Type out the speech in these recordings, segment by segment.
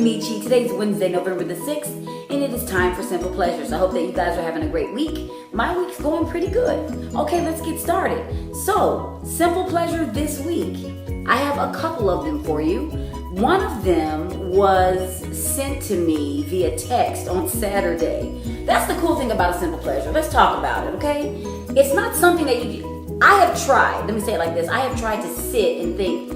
Michi. Today's Wednesday, November the 6th, and it is time for Simple Pleasures. I hope that you guys are having a great week. My week's going pretty good. Okay, let's get started. So, Simple Pleasure this week. I have a couple of them for you. One of them was sent to me via text on Saturday. That's the cool thing about a Simple Pleasure. Let's talk about it, okay? It's not something that I have tried, let me say it like this. I have tried to sit and think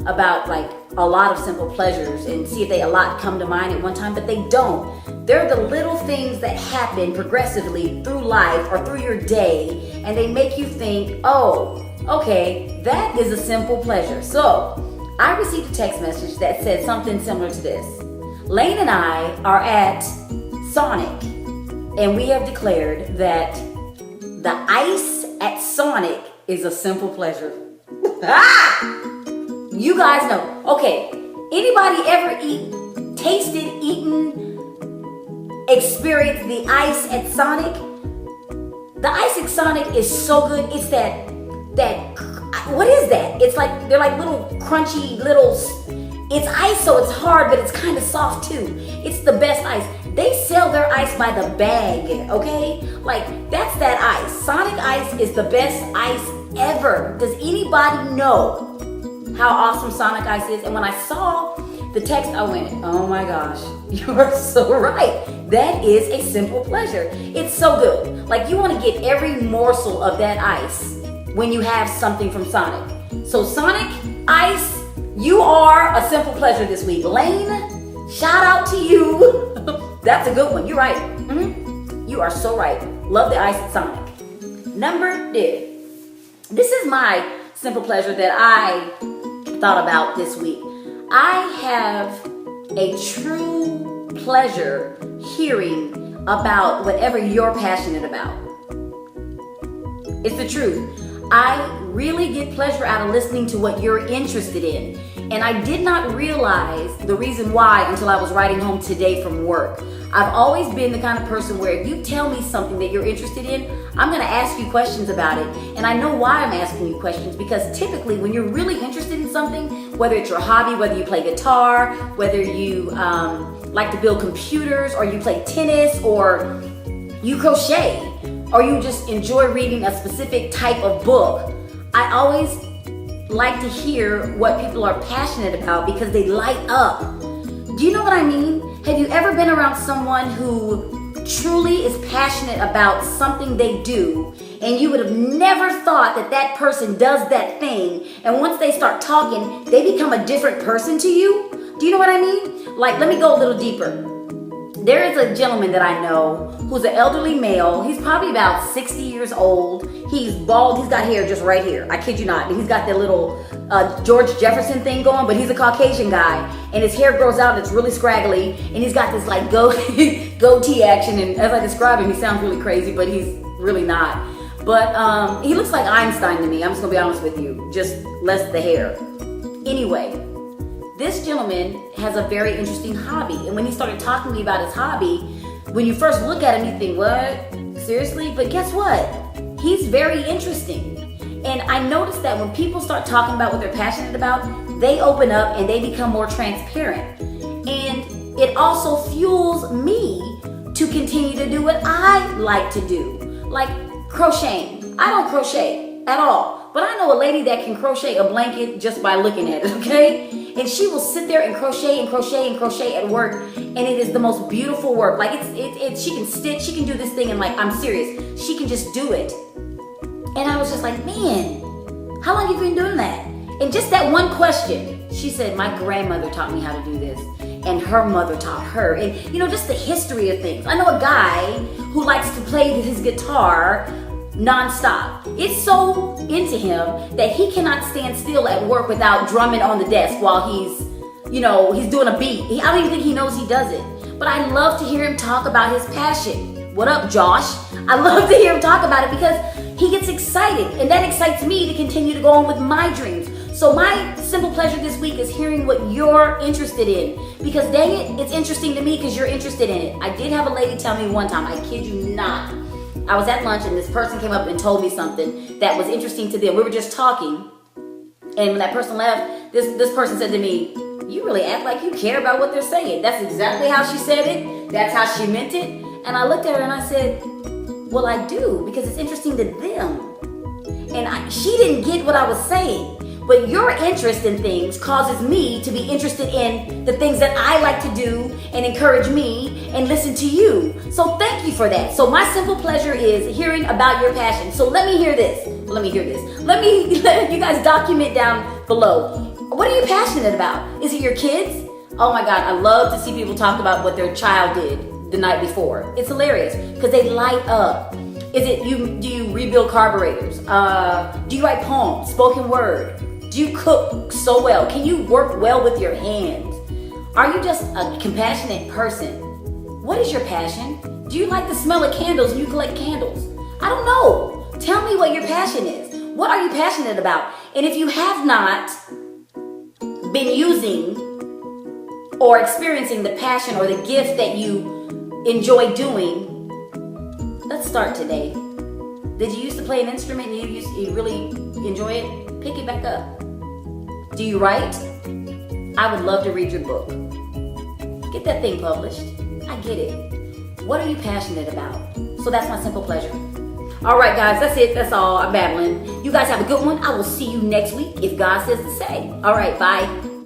about like a lot of simple pleasures and see if a lot come to mind at one time, but they don't. They're the little things that happen progressively through life or through your day, and they make you think, oh, okay, that is a simple pleasure. So I received a text message that said something similar to this. Lane and I are at Sonic, and we have declared that the ice at Sonic is a simple pleasure. You guys know. Okay, anybody ever tasted, eaten, experienced the ice at Sonic? The ice at Sonic is so good. It's that, what is that? It's like, they're like little crunchy little, it's ice so it's hard, but it's kind of soft too. It's the best ice. They sell their ice by the bag, okay? Like, that's that ice. Sonic ice is the best ice ever. Does anybody know how awesome Sonic ice is? And when I saw the text, I went, oh my gosh, you are so right. That is a simple pleasure. It's so good. Like, you want to get every morsel of that ice when you have something from Sonic. So Sonic ice, you are a simple pleasure this week. Lane, shout out to you. That's a good one. You're right. You are so right. Love the ice at Sonic. Number 2. This is my simple pleasure that I thought about this week. I have a true pleasure hearing about whatever you're passionate about. It's the truth. I really get pleasure out of listening to what you're interested in. And I did not realize the reason why until I was riding home today from work. I've always been the kind of person where if you tell me something that you're interested in, I'm going to ask you questions about it. And I know why I'm asking you questions, because typically when you're really interested in something, whether it's your hobby, whether you play guitar, whether you like to build computers, or you play tennis, or you crochet, or you just enjoy reading a specific type of book, I always like to hear what people are passionate about because they light up. Do you know what I mean? Have you ever been around someone who truly is passionate about something they do, and you would have never thought that that person does that thing, and once they start talking, they become a different person to you? Do you know what I mean? Like, let me go a little deeper. There is a gentleman that I know who's an elderly male. He's probably about 60 years old. He's bald. He's got hair just right here. I kid you not. He's got that little George Jefferson thing going, but he's a Caucasian guy. And his hair grows out. It's really scraggly. And he's got this like goatee action. And as I describe him, he sounds really crazy, but he's really not. But he looks like Einstein to me. I'm just going to be honest with you. Just less the hair. Anyway. This gentleman has a very interesting hobby. And when he started talking to me about his hobby, when you first look at him, you think, what? Seriously? But guess what? He's very interesting. And I noticed that when people start talking about what they're passionate about, they open up and they become more transparent. And it also fuels me to continue to do what I like to do. Like crocheting. I don't crochet at all. But I know a lady that can crochet a blanket just by looking at it, okay? And she will sit there and crochet and crochet and crochet at work, and it is the most beautiful work. Like she can stitch, she can do this thing, and like, I'm serious, she can just do it. And I was just like, man, how long have you been doing that? And just that one question, she said, my grandmother taught me how to do this, and her mother taught her. And you know, just the history of things. I know a guy who likes to play his guitar non-stop. It's so into him that he cannot stand still at work without drumming on the desk while he's doing a beat. I don't even think he knows he does it. But I love to hear him talk about his passion. What up, Josh? I love to hear him talk about it because he gets excited, and that excites me to continue to go on with my dreams. So my simple pleasure this week is hearing what you're interested in, because dang it, it's interesting to me because you're interested in it. I did have a lady tell me one time, I kid you not, I was at lunch and this person came up and told me something that was interesting to them. We were just talking, and when that person left, this person said to me, You really act like you care about what they're saying. That's exactly how she said it. That's how she meant it. And I looked at her and I said, well, I do, because it's interesting to them. And she didn't get what I was saying. But your interest in things causes me to be interested in the things that I like to do and encourage me and listen to you. So thank you for that. So my simple pleasure is hearing about your passion. So let me hear this. Let you guys document down below. What are you passionate about? Is it your kids? Oh my God, I love to see people talk about what their child did the night before. It's hilarious because they light up. Do you rebuild carburetors? Do you write poems, spoken word? Do you cook so well? Can you work well with your hands? Are you just a compassionate person? What is your passion? Do you like the smell of candles when you collect candles? I don't know. Tell me what your passion is. What are you passionate about? And if you have not been using or experiencing the passion or the gift that you enjoy doing, let's start today. Did you used to play an instrument and you really enjoy it? Pick it back up. Do you write? I would love to read your book. Get that thing published. I get it. What are you passionate about? So that's my simple pleasure. All right, guys, that's it. That's all. I'm babbling. You guys have a good one. I will see you next week if God says the same. All right, bye.